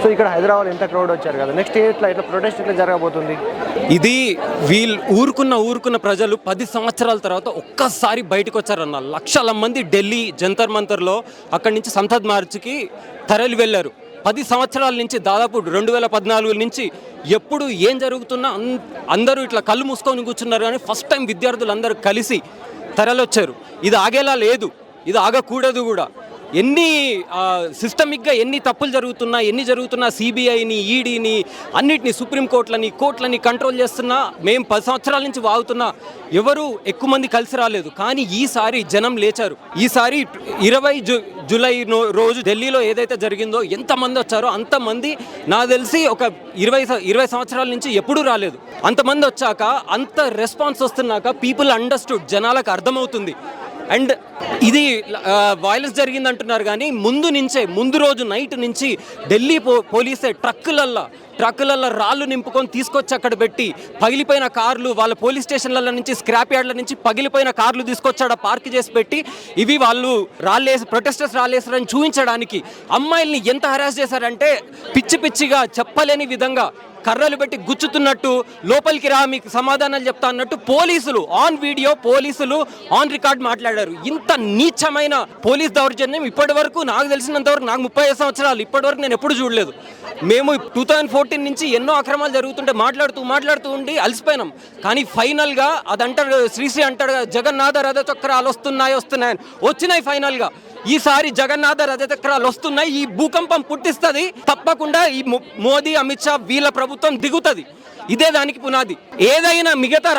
So ఇక్కడ హైదరాబాద్ ఎంత crowd వచ్చారు కదా, నెక్స్ట్ ఇట్లా ప్రొటెస్ట్ ఎట్లా జరగబోతుంది? ఇది వీళ్ళు ఊరుకున్న ప్రజలు 10 సంవత్సరాల తర్వాత ఒక్కసారి బయటకు వచ్చారన్న. లక్షల మంది ఢిల్లీ జంతర్ మంతర్లో అక్కడి నుంచి సంసద్ మార్చ్కి తరలి వెళ్ళారు. 10 సంవత్సరాల నుంచి, దాదాపు 2014 నుంచి ఎప్పుడు ఏం జరుగుతున్నా అందరూ ఇట్లా కళ్ళు మూసుకొని కూర్చున్నారు. కానీ ఫస్ట్ టైం విద్యార్థులు అందరూ కలిసి తరలొచ్చారు. ఇది ఆగేలా లేదు, ఇది ఆగకూడదు కూడా. ఎన్ని సిస్టమిక్గా ఎన్ని తప్పులు జరుగుతున్నా సిబిఐని, ఈడీని, అన్నిటినీ, కోర్టులని కంట్రోల్ చేస్తున్నా, మేము 10 సంవత్సరాల నుంచి వాగుతున్నా, ఎవరు ఎక్కువ మంది కలిసి రాలేదు. కానీ ఈసారి జనం లేచారు. ఈసారి 20 జూలై రోజు ఢిల్లీలో ఏదైతే జరిగిందో ఎంతమంది వచ్చారో అంతమంది నాకు తెలిసి ఒక 20 సంవత్సరాల నుంచి ఎప్పుడూ రాలేదు. అంతమంది వచ్చాక, అంత రెస్పాన్స్ వస్తున్నాక పీపుల్ అండర్స్టూడ్, జనాలకు అర్థమవుతుంది. అండ్ ఇది వైలెన్స్ జరిగింది అంటున్నారు కానీ ముందు రోజు నైట్ నుంచి ఢిల్లీ పోలీసే ట్రక్కులల్లో రాళ్ళు నింపుకొని తీసుకొచ్చి అక్కడ పెట్టి, పగిలిపోయిన కార్లు, వాళ్ళ పోలీస్ స్టేషన్ల నుంచి, స్క్రాప్ యార్డ్ల నుంచి పగిలిపోయిన కార్లు తీసుకొచ్చాడ పార్క్ చేసి పెట్టి, ఇవి వాళ్ళు ప్రొటెస్టర్స్ రాళ్ళేసారని చూపించడానికి అమ్మాయిల్ని ఎంత హరాస్ చేశారంటే పిచ్చిగా చెప్పలేని విధంగా కర్రలు పెట్టి గుచ్చుతున్నట్టు, లోపలికి రా మీకు సమాధానాలు చెప్తా అన్నట్టు పోలీసులు ఆన్ వీడియో, పోలీసులు ఆన్ రికార్డ్ మాట్లాడారు. ఇంత నీచమైన పోలీస్ దౌర్జన్యం ఇప్పటి వరకు నాకు తెలిసినంతవరకు, నాకు 35 సంవత్సరాలు, ఇప్పటి వరకు నేను ఎప్పుడు చూడలేదు. మేము 2014 నుంచి ఎన్నో అక్రమాలు జరుగుతుంటే మాట్లాడుతూ ఉండి అలసిపోయినాం. కానీ ఫైనల్గా అది అంటారు, శ్రీశ్రీ అంటాడు, జగన్నాథ రథ చక్రాలు వస్తున్నాయని వచ్చినాయి. ఫైనల్గా ఈసారి జగన్నాథ రథ చక్రాలు వస్తున్నాయి. ఈ భూకంపం పుట్టిస్తుంది. తప్పకుండా ఈ మోదీ, అమిత్ షా వీళ్ళ ప్రభుత్వం దిగుతుంది. ఇదే దానికి పునాది. ఏదైనా మిగతా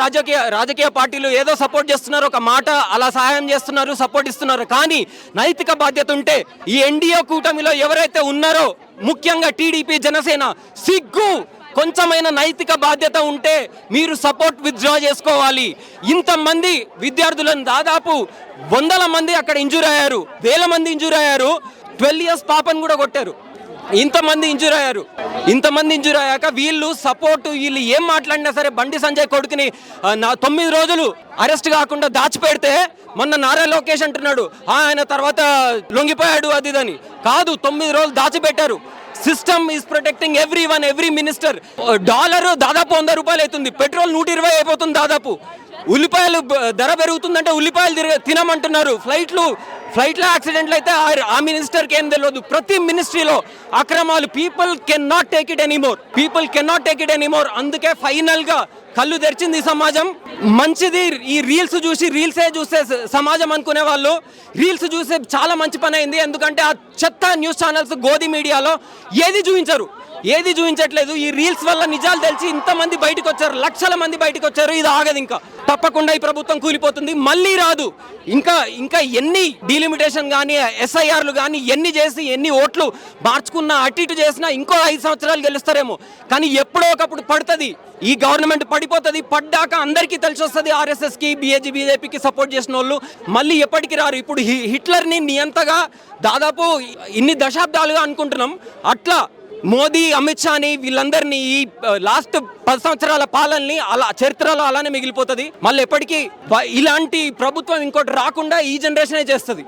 రాజకీయ పార్టీలు ఏదో సపోర్ట్ చేస్తున్నారు, ఒక మాట అలా సహాయం చేస్తున్నారు, సపోర్ట్ ఇస్తున్నారు. కానీ నైతిక బాధ్యత ఉంటే ఈ ఎన్డీఏ కూటమిలో ఎవరైతే ఉన్నారో, ముఖ్యంగా టీడీపీ, జనసేన, సిగ్గు, కొంచెమైనా నైతిక బాధ్యత ఉంటే మీరు సపోర్ట్ విత్డ్రా చేసుకోవాలి. ఇంతమంది విద్యార్థులను, దాదాపు 100 మంది అక్కడ ఇంజూర్ అయ్యారు, 1000 మంది ఇంజూర్ అయ్యారు. 12 years పాపను కూడా కొట్టారు. ఇంతమంది ఇంజూర్ అయ్యాక వీళ్ళు సపోర్టు, వీళ్ళు ఏం మాట్లాడినా సరే, బండి సంజయ్ కొడుకుని 9 రోజులు అరెస్ట్ కాకుండా దాచిపెడితే, మొన్న నారా లోకేష్ అంటున్నాడు ఆయన తర్వాత లొంగిపోయాడు అది ఇదని. కాదు, 9 రోజులు దాచిపెట్టారు. System is protecting every minister. Dollar దాదాపు 100 రూపాయలు అవుతుంది, పెట్రోల్ 120 అయిపోతుంది దాదాపు. ఉల్లిపాయలు ధర పెరుగుతుందంటే ఉల్లిపాయలు తినమంటున్నారు. ఫ్లైట్లో యాక్సిడెంట్లు అయితే ఆ మినిస్టర్కి ఏం తెలియదు. ప్రతి మినిస్ట్రీలో అక్రమాలు. People can not take it anymore. అందుకే ఫైనల్గా కళ్ళు తెరిచింది ఈ సమాజం. మంచిది ఈ రీల్సే చూసే సమాజం అనుకునే వాళ్ళు రీల్స్ చూసే చాలా మంచి పని అయింది. ఎందుకంటే ఆ చెత్త న్యూస్ ఛానల్స్, గోధి మీడియాలో ఏది చూపించట్లేదు. ఈ రీల్స్ వల్ల నిజాలు తెలిసి ఇంతమంది బయటకు వచ్చారు, లక్షల మంది బయటకు వచ్చారు. ఇది ఆగదు. ఇంకా తప్పకుండా ఈ ప్రభుత్వం కూలిపోతుంది, మళ్ళీ రాదు. ఇంకా ఎన్ని డీలిమిటేషన్ కానీ, ఎస్ఐఆర్లు కానీ ఎన్ని చేసి, ఎన్ని ఓట్లు మార్చుకున్నా, అటు ఇటు చేసినా ఇంకో 5 సంవత్సరాలు గెలుస్తారేమో. కానీ ఎప్పుడో ఒకప్పుడు పడుతుంది, ఈ గవర్నమెంట్ పడిపోతుంది. పడ్డాక అందరికీ తెలిసి వస్తుంది. ఆర్ఎస్ఎస్కి, బీజేపీకి సపోర్ట్ చేసిన వాళ్ళు మళ్ళీ ఎప్పటికీ రారు. ఇప్పుడు హిట్లర్ని నియంతగా దాదాపు ఇన్ని దశాబ్దాలుగా అనుకుంటున్నాం. అట్లా మోదీ, అమిత్ షాని, వీళ్ళందరినీ ఈ లాస్ట్ 10 సంవత్సరాల పాలనని అలా చరిత్రలో అలానే మిగిలిపోతుంది. మళ్ళీ ఎప్పటికీ ఇలాంటి ప్రభుత్వం ఇంకోటి రాకుండా ఈ జనరేషనే చేస్తుంది.